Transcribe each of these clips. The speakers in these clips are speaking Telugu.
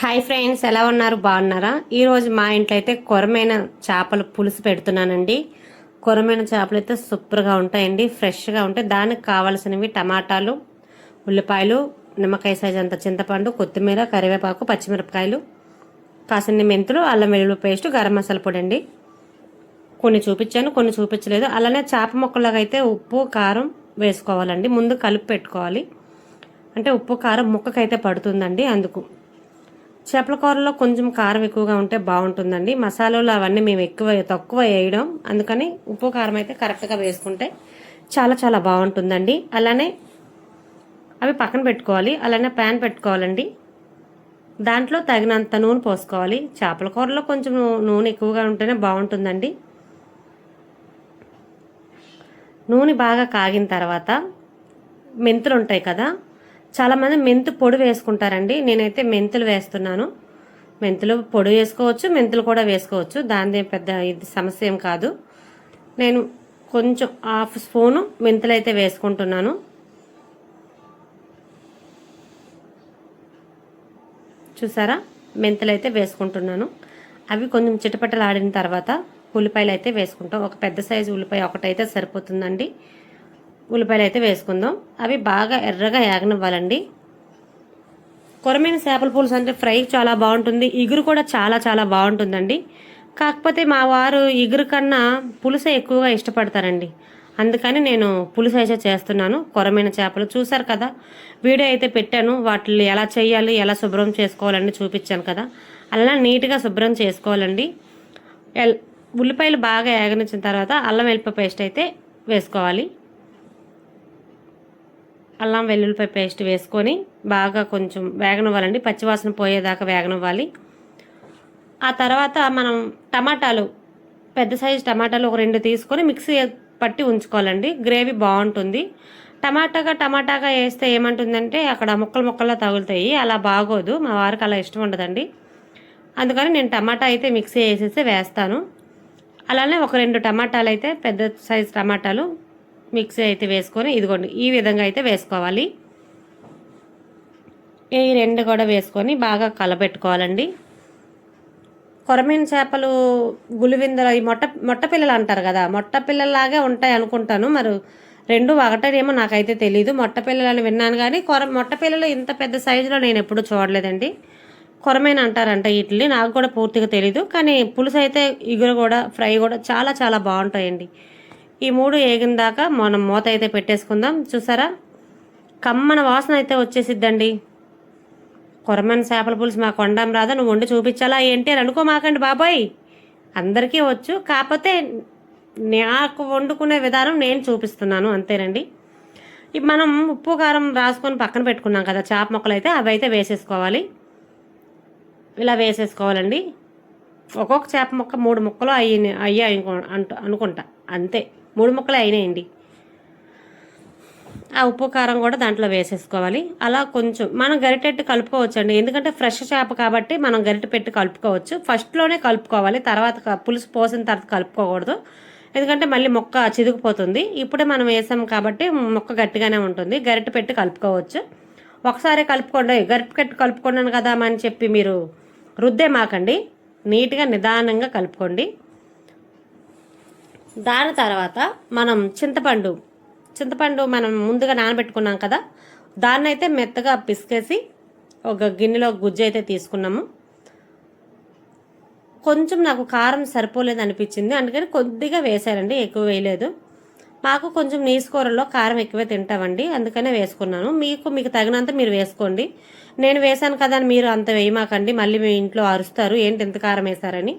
హాయ్ ఫ్రెండ్స్, ఎలా ఉన్నారు? బాగున్నారా? ఈరోజు మా ఇంట్లో అయితే కొరమైన చేపల పులుసు పెడుతున్నానండి. కొరమైన చేపలు అయితే సూపర్గా ఉంటాయండి, ఫ్రెష్గా ఉంటాయి. దానికి కావాల్సినవి టమాటాలు, ఉల్లిపాయలు, నిమ్మకాయ సైజ్ అంత చింతపండు, కొత్తిమీర, కరివేపాకు, పచ్చిమిరపకాయలు, కాసిన్ని మెంతులు, అల్లం వెల్లుల్లి పేస్ట్, గరం మసాలా పొడి అండి. కొన్ని చూపించాను, కొన్ని చూపించలేదు. అలానే చేప ముక్కలాగా అయితే ఉప్పు కారం వేసుకోవాలండి. ముందు కలిపి పెట్టుకోవాలి, అంటే ఉప్పు కారం ముక్కకైతే పడుతుందండి. అందుకు చేపల కూరలో కొంచెం కారం ఎక్కువగా ఉంటే బాగుంటుందండి. మసాలాలు అవన్నీ మేము తక్కువ వేయడం, అందుకని ఉప్పు కారం అయితే కరెక్ట్గా వేసుకుంటే చాలా చాలా బాగుంటుందండి. అలానే అవి పక్కన పెట్టుకోవాలి. అలానే ప్యాన్ పెట్టుకోవాలండి. దాంట్లో తగినంత నూనె పోసుకోవాలి. చేపల కూరలో కొంచెం నూనె ఎక్కువగా ఉంటేనే బాగుంటుందండి. నూనె బాగా కాగిన తర్వాత మెంతులు ఉంటాయి కదా, చాలామంది మెంతు పొడి వేసుకుంటారండి. నేనైతే మెంతులు వేస్తున్నాను. మెంతులు పొడి వేసుకోవచ్చు, మెంతులు కూడా వేసుకోవచ్చు. దానిదే పెద్ద ఇది సమస్య ఏం కాదు. నేను కొంచెం హాఫ్ స్పూను మెంతులు అయితే వేసుకుంటున్నాను. చూసారా, మెంతులు అయితే వేసుకుంటున్నాను. అవి కొంచెం చిటపటలాడిన తర్వాత ఉల్లిపాయలు అయితే వేసుకుంటాం. ఒక పెద్ద సైజు ఉల్లిపాయ ఒకటైతే సరిపోతుందండి. ఉల్లిపాయలు అయితే వేసుకుందాం. అవి బాగా ఎర్రగా యాగనివ్వాలండి. కొరమైన చేపల పులుసు అంటే ఫ్రై చాలా బాగుంటుంది, ఇగురు కూడా చాలా చాలా బాగుంటుందండి. కాకపోతే మా వారు ఇగురు కన్నా పులుసే ఎక్కువగా ఇష్టపడతారండి. అందుకని నేను పులుసు అయితే చేస్తున్నాను. కొరమైన చేపలు చూసారు కదా, వీడియో అయితే పెట్టాను. వాటిని ఎలా చేయాలి, ఎలా శుభ్రం చేసుకోవాలని చూపించాను కదా. అలా నీట్గా శుభ్రం చేసుకోవాలండి. ఉల్లిపాయలు బాగా యాగనిచ్చిన తర్వాత అల్లం వెల్లుల్లి పేస్ట్ అయితే వేసుకోవాలి. అల్లం వెల్లుల్లిపాయ పేస్ట్ వేసుకొని బాగా కొంచెం వేగనివ్వాలండి. పచ్చివాసన పోయేదాకా వేగనివ్వాలి. ఆ తర్వాత మనం టమాటాలు, పెద్ద సైజు టమాటాలు ఒక 2 తీసుకొని మిక్సీ పట్టి ఉంచుకోవాలండి. గ్రేవీ బాగుంటుంది. టమాటాగా వేస్తే ఏమంటుందంటే అక్కడ ముక్కల్లా తగులుతాయి, అలా బాగోదు. మా వారికి అలా ఇష్టం ఉండదండి. అందుకని నేను టమాటా అయితే మిక్సీ వేసేసి వేస్తాను. అలానే ఒక 2 టమాటాలు అయితే, పెద్ద సైజు టమాటాలు మిక్సీ అయితే వేసుకొని, ఇదిగోండి ఈ విధంగా అయితే వేసుకోవాలి. ఈ 2 కూడా వేసుకొని బాగా కలబెట్టుకోవాలండి. కొరమీన చేపలు గులివిందలు, ఈ మొట్ట పిల్లలు అంటారు కదా, మొట్ట పిల్లల్లాగే ఉంటాయి అనుకుంటాను. మరి 2 ఒకటేమో నాకైతే తెలీదు. మొట్ట పిల్లలని విన్నాను కానీ మొట్ట పిల్లలు ఇంత పెద్ద సైజులో నేను ఎప్పుడు చూడలేదండి. కొరమైన అంటారంట వీటిని, నాకు కూడా పూర్తిగా తెలీదు. కానీ పులుసు అయితే, ఇగురు కూడా, ఫ్రై కూడా చాలా చాలా బాగుంటాయండి. ఈ 3 ఏగిన దాకా మనం మూత అయితే పెట్టేసుకుందాం. చూసారా, కమ్మన వాసన అయితే వచ్చేసిద్దండి. కొరమైన చేపల పులుసు మా కొండం రాదా, నువ్వు వండి చూపించాలా ఏంటి అని అనుకోమాకండి బాబాయ్. అందరికీ వచ్చు, కాకపోతే నాకు వండుకునే విధానం నేను చూపిస్తున్నాను, అంతేనండి. ఇప్పుడు మనం ఉప్పు కారం రాసుకొని పక్కన పెట్టుకున్నాం కదా చేప ముక్కలు అయితే, అవి అయితే వేసేసుకోవాలి. ఇలా వేసేసుకోవాలండి. ఒక్కొక్క చేప ముక్క 3 ముక్కలు అయ్యాయి అనుకుంటా, అంతే. 3 ముక్కలు అయినాయండి. ఆ ఉప్పు కారం కూడా దాంట్లో వేసేసుకోవాలి. అలా కొంచెం మనం గరిటెట్టి కలుపుకోవచ్చు అండి, ఎందుకంటే ఫ్రెష్ చేప కాబట్టి మనం గరిటె పెట్టి కలుపుకోవచ్చు. ఫస్ట్లోనే కలుపుకోవాలి, తర్వాత పులుసు పోసిన తర్వాత కలుపుకోకూడదు. ఎందుకంటే మళ్ళీ మొక్క చిదుకుపోతుంది. ఇప్పుడే మనం వేసాం కాబట్టి మొక్క గట్టిగానే ఉంటుంది. గరిటె పెట్టి కలుపుకోవచ్చు. ఒకసారి కలుపుకోండి, గరిటె పెట్టి కలుపుకున్నాను కదా అని చెప్పి మీరు రుద్దే మాకండి. నీట్గా నిదానంగా కలుపుకోండి. దాని తర్వాత మనం చింతపండు మనం ముందుగా నానబెట్టుకున్నాం కదా, దాన్ని అయితే మెత్తగా పిసికేసి ఒక గిన్నెలో గుజ్జు అయితే తీసుకున్నాము. కొంచెం నాకు కారం సరిపోలేదు అనిపించింది, అందుకని కొద్దిగా వేసానండి, ఎక్కువ వేయలేదు. మాకు కొంచెం నీసుకూరలో కారం ఎక్కువే తింటామండి, అందుకనే వేసుకున్నాను. మీకు తగినంత మీరు వేసుకోండి. నేను వేసాను కదా అని మీరు అంత వేయమాకండి, మళ్ళీ మీ ఇంట్లో అరుస్తారు ఏంటి ఎంత కారం వేశారని.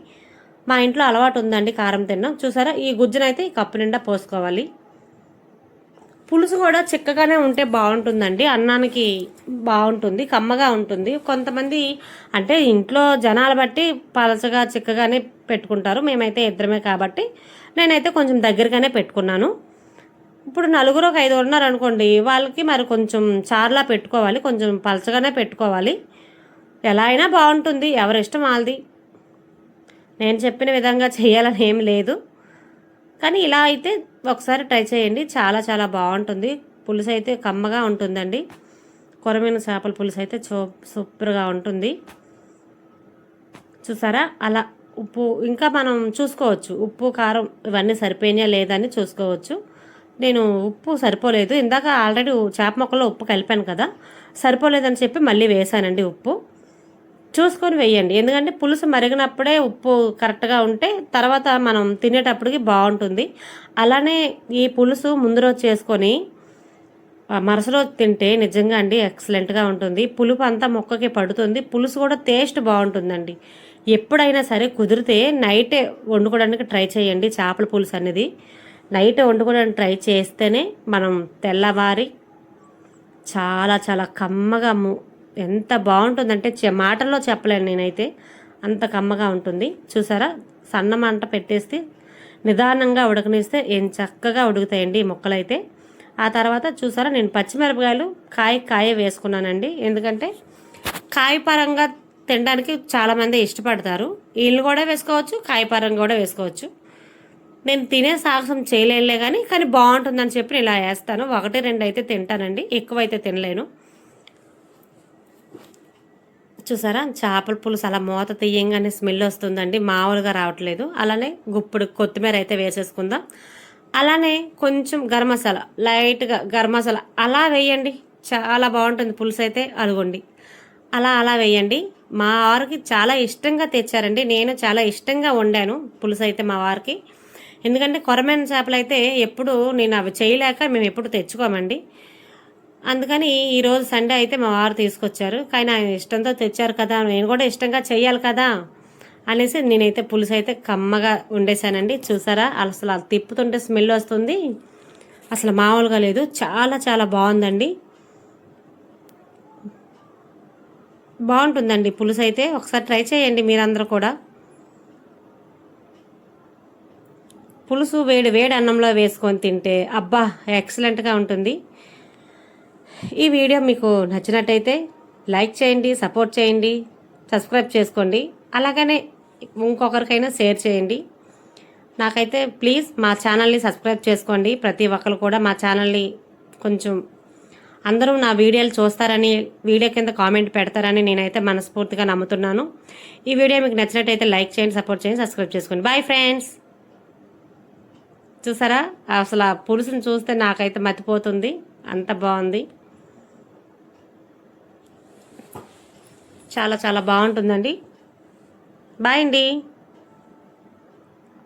మా ఇంట్లో అలవాటు ఉందండి కారం తిన్నాం. చూసారా, ఈ గుజ్జునైతే ఈ కప్పు నిండా పోసుకోవాలి. పులుసు కూడా చిక్కగానే ఉంటే బాగుంటుందండి, అన్నానికి బాగుంటుంది, కమ్మగా ఉంటుంది. కొంతమంది అంటే ఇంట్లో జనాలు బట్టి పలచగా చిక్కగానే పెట్టుకుంటారు. మేమైతే ఇద్దరమే కాబట్టి నేనైతే కొంచెం దగ్గరగానే పెట్టుకున్నాను. ఇప్పుడు 4 ఒక 5 ఉన్నారనుకోండి, వాళ్ళకి మరి కొంచెం చార్లా పెట్టుకోవాలి, కొంచెం పలచగానే పెట్టుకోవాలి. ఎలా అయినా బాగుంటుంది, ఎవరిష్టం వాళ్ళది. నేను చెప్పిన విధంగా చేయాలని ఏం లేదు, కానీ ఇలా అయితే ఒకసారి ట్రై చేయండి, చాలా చాలా బాగుంటుంది. పులుసు అయితే కమ్మగా ఉంటుందండి. కొరమైన చేపల పులుసు అయితే సూపర్గా ఉంటుంది. చూసారా అలా ఉప్పు ఇంకా మనం చూసుకోవచ్చు, ఉప్పు కారం ఇవన్నీ సరిపోయినా లేదని చూసుకోవచ్చు. నేను ఉప్పు సరిపోలేదు, ఇందాక ఆల్రెడీ చేప ముక్కలో ఉప్పు కలిపాను కదా, సరిపోలేదని చెప్పి మళ్ళీ వేసానండి ఉప్పు. చూసుకొని వేయండి, ఎందుకంటే పులుసు మరిగినప్పుడే ఉప్పు కరెక్ట్గా ఉంటే తర్వాత మనం తినేటప్పటికి బాగుంటుంది. అలానే ఈ పులుసు ముందు రోజు చేసుకొని మరుసటి రోజు తింటే నిజంగా అండి ఎక్సలెంట్గా ఉంటుంది. పులుపు అంతా మొక్కకి పడుతుంది, పులుసు కూడా టేస్ట్ బాగుంటుందండి. ఎప్పుడైనా సరే కుదిరితే నైటే వండుకోవడానికి ట్రై చేయండి. చేపల పులుసు అనేది నైట్ వండుకోవడానికి ట్రై చేస్తేనే మనం తెల్లవారి చాలా చాలా కమ్మగా ఎంత బాగుంటుందంటే మాటల్లో చెప్పలేను నేనైతే, అంత కమ్మగా ఉంటుంది. చూసారా, సన్న మంట పెట్టేస్తే నిదానంగా ఉడకనిస్తే ఏం చక్కగా ఉడుకుతాయండి ఈ ముక్కలైతే. ఆ తర్వాత చూసారా, నేను పచ్చిమిరపకాయలు కాయ వేసుకున్నానండి, ఎందుకంటే కాయ పరంగా తినడానికి చాలామంది ఇష్టపడతారు. వీళ్ళు కూడా వేసుకోవచ్చు, కాయ పరంగా కూడా వేసుకోవచ్చు. నేను తినే సాహసం చేయలేనులే కానీ బాగుంటుందని చెప్పి ఇలా వేస్తాను. 1-2 అయితే తింటానండి, ఎక్కువైతే తినలేను. చూసారా, చేపల పులుసు అలా మూత తీయంగానే స్మెల్ వస్తుందండి, మామూలుగా రావట్లేదు. అలానే గుప్పుడు కొత్తిమీర అయితే వేసేసుకుందాం. అలానే కొంచెం గరం మసాలా, లైట్గా గరం మసాలా అలా వేయండి, చాలా బాగుంటుంది పులుసు అయితే. అదిగోండి అలా వేయండి. మా వారికి చాలా ఇష్టంగా తెచ్చారండి, నేను చాలా ఇష్టంగా వండాను పులుసు అయితే మా వారికి. ఎందుకంటే కొరమైన చేపలు అయితే ఎప్పుడు నేను అవి చేయలేక మేము ఎప్పుడు తెచ్చుకోమండి. అందుకని ఈరోజు సండే అయితే మా వారు తీసుకొచ్చారు, కానీ ఆయన ఇష్టంతో తెచ్చారు కదా, నేను కూడా ఇష్టంగా చెయ్యాలి కదా అనేసి నేనైతే పులుసు అయితే కమ్మగా వండేసానండి. చూసారా, అసలు అది తిప్పుతుంటే స్మెల్ వస్తుంది, అసలు మామూలుగా లేదు, చాలా చాలా బాగుందండి. బాగుంటుందండి పులుసు అయితే, ఒకసారి ట్రై చేయండి మీరందరూ కూడా. పులుసు వేడి అన్నంలో వేసుకొని తింటే అబ్బా ఎక్సలెంట్గా ఉంటుంది. ఈ వీడియో మీకు నచ్చినట్టయితే లైక్ చేయండి, సపోర్ట్ చేయండి, సబ్స్క్రైబ్ చేసుకోండి. అలాగనే ఇంకొకరికైనా షేర్ చేయండి. నాకైతే ప్లీజ్ మా ఛానల్ని సబ్స్క్రైబ్ చేసుకోండి. ప్రతి ఒక్కరు కూడా మా ఛానల్ని కొంచెం అందరూ నా వీడియోలు చూస్తారని, వీడియో కింద కామెంట్ పెడతారని నేనైతే మనస్ఫూర్తిగా నమ్ముతున్నాను. ఈ వీడియో మీకు నచ్చినట్టయితే లైక్ చేయండి, సపోర్ట్ చేయండి, సబ్స్క్రైబ్ చేసుకోండి. Bye friends. చూసారా, అసలు ఆ పులుసుని చూస్తే నాకైతే మతిపోతుంది, అంత బాగుంది, చాలా చాలా బాగుంటుందండి. బాయ్ అండి.